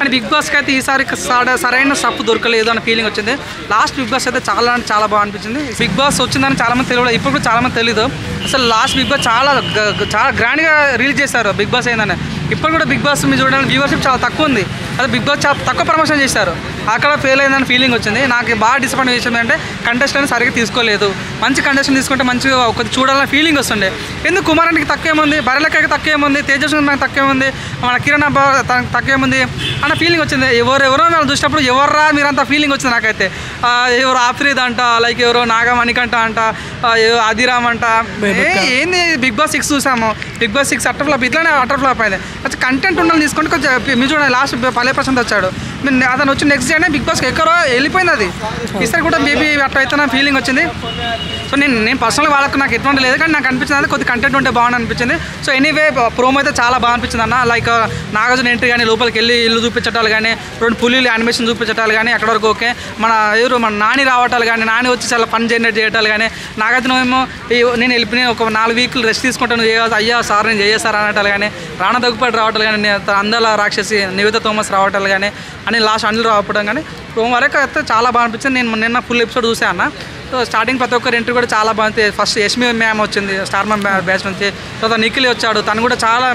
కానీ బిగ్ బాస్కి అయితే ఈసారి సరైన సప్పు దొరకలేదు అన్న ఫీలింగ్ వచ్చింది. లాస్ట్ బిగ్ బాస్ అయితే చాలా అంటే చాలా బాగా అనిపించింది. బిగ్ బాస్ వచ్చిందని చాలామంది తెలియదు, ఇప్పుడు కూడా చాలామంది తెలియదు. అసలు లాస్ట్ బిగ్ బాస్ చాలా గ్రాండ్గా రిలీజ్ చేశారు బిగ్ బాస్ ఏందని. ఇప్పుడు కూడా బిగ్ బాస్ మీరు చూడండి వ్యూవర్షిప్ చాలా తక్కువ ఉంది. అదే బిగ్ బాస్ చాలా తక్కువ ప్రమోషన్ చేశారు, అక్కడ ఫెయిల్ అయిందని ఫీలింగ్ వచ్చింది. నాకు బాగా డిసప్పాయింట్ చేసింది అంటే కంటెస్టెంట్ సరిగ్గా తీసుకోలేదు. మంచి కంటెస్టెంట్ తీసుకుంటే మంచిగా ఒక చూడాలని ఫీలింగ్ వస్తుండే. ఎందుకు కుమారానికి తక్కువ ఏముంది, బర్రెలకి తక్కువ ఏముంది, తేజస్వి తక్కువ ఏముంది, మన కిరణ్ అబ్బా తక్కువ ఏముంది అన్న ఫీలింగ్ వచ్చింది. ఎవరెవరో మేము చూసినప్పుడు ఎవర్రా మీరంత ఫీలింగ్ వచ్చింది నాకైతే. ఎవరు ఆఫ్రీద్ అంట, లైక్ ఎవరో నాగమణికంట అంట, ఆదిరామ్ అంట. ఏంది బిగ్ బాస్ 6 చూసాము, బిగ్ బాస్ 6 అటర్ ఫ్లాప్, ఇట్లానే అటర్ ఫ్లాప్ అయింది. కొంచెం కంటెంట్ ఉండాలని తీసుకుంటే కొంచెం మీరు చూడండి లాస్ట్ పల్లె ప్రశాంత్ వచ్చాడు, అతను వచ్చి నెక్స్ట్ డే బిగ్ బాస్కి ఎక్కడో వెళ్ళిపోయింది. అది ఈసారి కూడా మేబీ అట్లా అయితే ఫీలింగ్ వచ్చింది. సో నేను పర్సనల్గా వాళ్ళకు నాకు ఎటువంటి లేదు, కానీ నాకు అనిపించింది అంటే కొద్ది కంటెంట్ ఉంటే బాగుంది అనిపించింది. సో ఎనీవే ప్రోమో అయితే చాలా బాగా అనిపించింది అన్న. లైక్ నాగార్జున ఎంట్రీ కానీ, లోపలికి వెళ్ళి ఇల్లు చూపించటాలు కానీ, 2 పులిలు యానిమేషన్ చూపించటాలు కానీ అక్కడ వరకు ఓకే. మన నాని రావటాలు కానీ, నాని వచ్చి చాలా ఫన్ జనరేట్ చేయటాలు కానీ, నాగార్జున ఏమో నేను వెళ్ళిపోయి ఒక 4 వీక్లు రెస్ట్ తీసుకుంటాను, అయ్యా సార్ నేను చేయేసారు అనటాలు కానీ, రాణా దగ్గుపాటి రావటాలు కానీ, అందాల రాక్షసి నివేద థోమస్ రావటాలు కానీ, అని లాస్ట్ అనిల్ రావడం కానీ ప్రోమో వరకు అయితే చాలా బాగా అనిపించింది. నేను నిన్న ఫుల్ ఎపిసోడ్ చూసాను అన్న. సో స్టార్టింగ్ ప్రతి ఒక్కరు ఎంట్రీ కూడా చాలా బాగుంది. ఫస్ట్ యష్మి మ్యామ్ వచ్చింది స్టార్ మ్యామ్ బ్యాచ్ నుంచి, తర్వాత నిఖిల్ వచ్చాడు, తను కూడా చాలా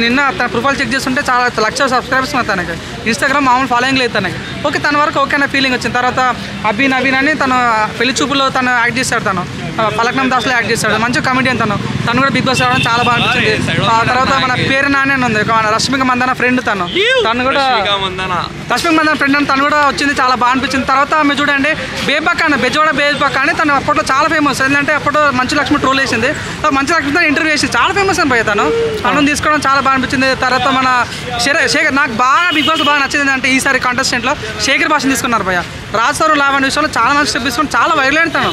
నిన్న తన ప్రొఫైల్ చెక్ చేస్తుంటే చాలా లక్షల సబ్స్క్రైబర్స్ ఉన్నాయి తనకి. ఇన్స్టాగ్రామ్ మామూలు ఫాలోయింగ్ లేదు తనకి. ఓకే తన వరకు ఓకే అనే ఫీలింగ్ వచ్చింది. తర్వాత నవీన్ అని తను పెళ్లి చూపులో తను యాక్ట్ చేశాడు, తను ఫలక్నం దాస్లో యాక్ట్ చేశాడు, మంచి కమెడియన్ తను కూడా బిగ్ బాస్ రావడం చాలా బాగా అనిపించింది. తర్వాత మన పేరు నాని అని ఉంది, రష్మిక మందన ఫ్రెండ్, తను కూడా రష్మిక మందన ఫ్రెండ్ అని తను కూడా వచ్చింది, చాలా బాగా అనిపించింది. తర్వాత మీరు చూడండి బేబక్ అని, బెజవాడ బేబక్ అని, తను అప్పట్లో చాలా ఫేమస్. ఎందుకంటే అప్పట్లో మంచు లక్ష్మి ట్రోల్ చేసింది, మంచు లక్ష్మి ఇంటర్వ్యూ చేసి చాలా ఫేమస్ అని పోయి తను తీసుకోవడం చాలా బాగా అనిపించింది. తర్వాత మన శేఖర్, నాకు బాగా బిగ్ బాస్ బాగా నచ్చింది అంటే ఈసారి కంటెస్టెంట్లో శేఖర్ భాషను తీసుకున్నారు భయ్య. రాజసారు లావణ్య విషయంలో చాలా మంచి స్టెప్ తీసుకుని చాలా వైరల్ తను.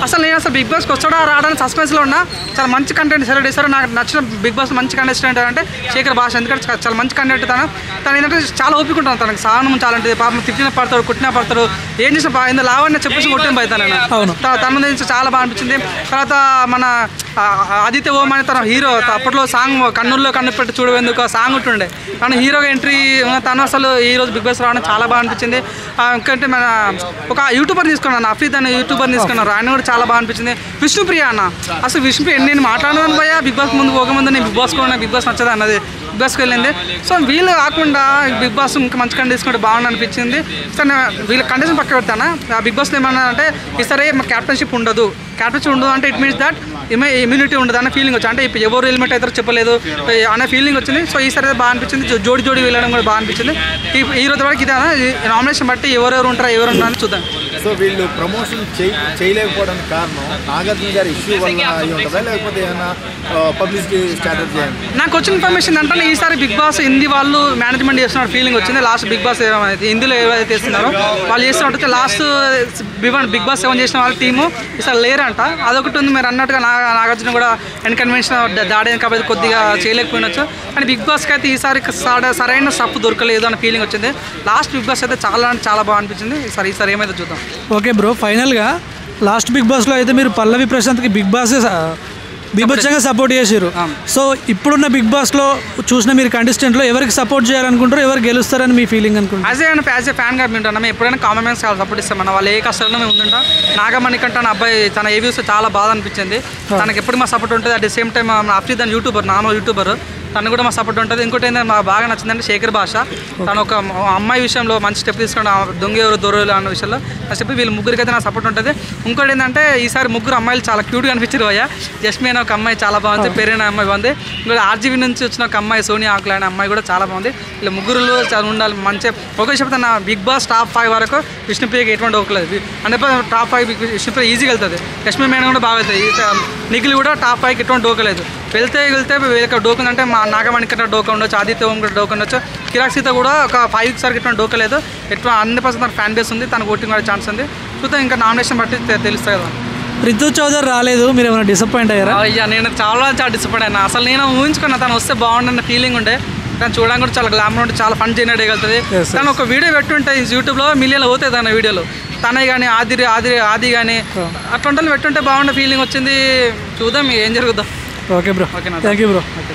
అసలు నేను అసలు బిగ్ బాస్కి వచ్చాడా రావడానికి సస్పెన్స్లో ఉన్నా. చాలా మంచి కంటెంట్ సెలెక్ట్ చేశారు. నాకు నచ్చిన బిగ్ బాస్ మంచి కంటెస్టెంట్ అంటే శేఖర్ భాష, ఎందుకంటే చాలా మంచి కంటెంట్ తను ఏంటంటే చాలా ఓపిక ఉంటాను, తనకి సహనం చాలా ఉంటుంది. పాపం తిట్టిన పడతాడు, కుట్టినా పడతాడు, ఏం చేసిన ఇందులో లావణ్య చెప్పేసి కొట్టిన పోతాను. తన నుంచి చాలా బాగా అనిపించింది. తర్వాత మన ఆదిత్య ఓం అని తన హీరో, అప్పట్లో సాంగ్ కన్నుల్లో కన్ను పెట్టి చూడవేందుకు ఆ సాంగ్ ఉంటుండే, తను హీరోగా ఎంట్రీ తను అసలు ఈరోజు బిగ్ బాస్ రావడం చాలా బాగా అనిపించింది. ఇంకంటే మన ఒక యూట్యూబర్ తీసుకున్నాను, అఫ్రీద్ అనే యూట్యూబర్ తీసుకున్నారు, ఆయన కూడా చాలా బాగా అనిపించింది. విష్ణుప్రియ అన్న, అసలు విష్ణుప్రియ నేను మాట్లాడను పోయా బిగ్ బాస్ ముందు పోకముందు నేను బిగ్ బాస్ కూడా బిగ్ బాస్ నచ్చదు అన్నది, బిగ్ బాస్కి వెళ్ళింది. సో వీళ్ళు కాకుండా బిగ్ బాస్ ఇంకా మంచి కంటెంట్ తీసుకుంటే బాగుంది అనిపించింది. సో వీళ్ళ కంటెంట్ పక్క పెడతాను. ఆ బిగ్ బాస్లో ఏమన్నా అంటే ఈసారి క్యాప్టెన్షిప్ ఉండదు అంటే ఇట్ మీన్స్ దట్ ఇమ్యూనిటీ ఉండదు అన్న ఫీలింగ్ వచ్చింది. అంటే ఎవరు ఎలిమెంట్ అవుతారో చెప్పలేదు అనే ఫీలింగ్ వచ్చింది. సో ఈసారి బాగా అనిపించింది, జోడి వెళ్ళడం కూడా బాగా అనిపించింది. ఈ రోజు వరకు ఇదే నామినేషన్ బట్టి ఎవరెవరు ఉంటారో ఎవరు ఉంటారని చూద్దాం. సో వీళ్ళు ప్రమోషన్ చేయలేకపోవడానికి కారణం నాగార్జున గారి ఇష్యూ వల్ల ఉంటుందా, లేకపోతే ఏమైనా పబ్లిసిటీ స్ట్రాటజీ? నాకు వచ్చిన ఇన్ఫర్మేషన్ అంటే ఈసారి బిగ్ బాస్ హిందీ వాళ్ళు మేనేజ్మెంట్ చేస్తున్న ఫీలింగ్ వచ్చింది. లాస్ట్ బిగ్ బాస్ హిందీలో ఎవరైతే చేస్తున్నారో వాళ్ళు చేస్తున్నట్టు లాస్ట్ బిగ్ బాస్ 7 చేసిన వాళ్ళ టీము ఈసారి లేరంట. అదొకటి ఉంది. మీరు అన్నట్టుగా నాగార్జున కూడా ఎన్కన్వెన్షన్ దాడేది కాబట్టి కొద్దిగా చేయలేకపోయినచ్చు. కానీ బిగ్ బాస్కి అయితే ఈసారి సరైన సప్పు దొరకలేదు అన్న ఫీలింగ్ వచ్చింది. లాస్ట్ బిగ్ బాస్ అయితే చాలా బాగా అనిపించింది. ఈసారి ఏమైతే చూద్దాం. ఓకే బ్రో, ఫైనల్గా లాస్ట్ బిగ్ బాస్లో అయితే మీరు పల్లవి ప్రశాంత్కి బిగ్ బాస్ బీభత్సంగా సపోర్ట్ చేశారు. సో ఇప్పుడున్న బిగ్ బాస్లో చూసిన మీరు కంటెస్టెంట్లో ఎవరికి సపోర్ట్ చేయాలనుకుంటారో, ఎవరు గెలుస్తారని మీ ఫీలింగ్ అనుకుంటారు? యాజ్ ఏ ఫ్యాన్గా వింటున్నాం. మేము ఎప్పుడైనా కామన్ మ్యాన్స్ సపోర్ట్ ఇస్తాం. మన వాళ్ళు ఏ కష్టాల్లో మేము ఉంటుంటాం. నాగమణికంట నా అబ్బాయి తన ఏ వ్యూస్ చాలా బాధ అనిపించింది. తనకి ఎప్పుడు మా సపోర్ట్ ఉంటుంది. At the same time Afridi అని యూట్యూబర్, నార్మల్ యూట్యూబర్, తను కూడా మా సపోర్ట్ ఉంటుంది. ఇంకోటి ఏంటంటే మాకు బాగా నచ్చిందంటే శేఖర్ భాష, తను ఒక అమ్మాయి విషయంలో మంచి స్టెప్ తీసుకుని దొంగ ఎవరు దొరలు అన్న విషయంలో ఆ స్టెప్ వీళ్ళు ముగ్గురికి అయితే నా సపోర్ట్ ఉంటుంది. ఇంకోటి ఏంటంటే ఈసారి ముగ్గురు అమ్మాయిలు చాలా క్యూట్గా అనిపించారు భయ్య. జస్మి అనే ఒక అమ్మాయి చాలా బాగుంది, పేరైన అమ్మాయి బాగుంది. ఇంకోటి ఆర్జీవీ నుంచి వచ్చిన ఒక అమ్మాయి సోనియా ఆకుల అనే అమ్మాయి కూడా చాలా బాగుంది. ఇలా ముగ్గురులో చాలా ఉండాలి మంచిగా. ఒకే చెప్తే నా బిగ్ బాస్ టాప్ 5 వరకు విష్ణుప్రియకి ఎటువంటి ఓకలేదు అంటే టాప్ 5 విష్ణుప్రియ ఈజీగా వెళ్తుంది. యష్మి మేడం కూడా బాగా వెళ్తుంది. నిఖిల్ కూడా టాప్ 5కి ఎటువంటి డోకలేదు. వెళ్తే వీళ్ళకి డోకన్ అంటే మా నాగమణికంట డోక ఉండొచ్చు, ఆదిత్య ఓం కూడా డోక ఉండొచ్చు, కిరాక్ సీత కూడా ఒక 5 సార్కి ఎటువంటి డోకలేదు. 100% తన ఫ్యాన్ బేస్ ఉంది, తనకు ఓటింగ్ కూడా ఛాన్స్ ఉంది. చూద్దాం, ఇంకా నామినేషన్ బట్టి తెలుస్తుంది కదా. రితు చౌదరి రాలేదు, మీరు ఏమైనా డిసప్పాయింట్ అయ్యారా? అయ్యా నేను చాలా డిసప్పాయింట్ అయినా. అసలు నేను ఊహించుకున్నా తను వస్తే బాగుండన్న ఫీలింగ్ ఉండే. తను చూడడానికి కూడా చాలా గ్లామర్ ఉంటే చాలా ఫన్ జనరేట్ చేయగలుగుతుంది. తను ఒక వీడియో పెట్టుంటే యూట్యూబ్లో మిలియన్లు పోతాయి తన వీడియోలు. తనే కానీ ఆది కానీ అట్లాంటి పెట్టుంటే బాగుండే ఫీలింగ్ వచ్చింది. చూద్దాం ఏం జరుగుద్దాం. Okay bro, thank you bro. Okay.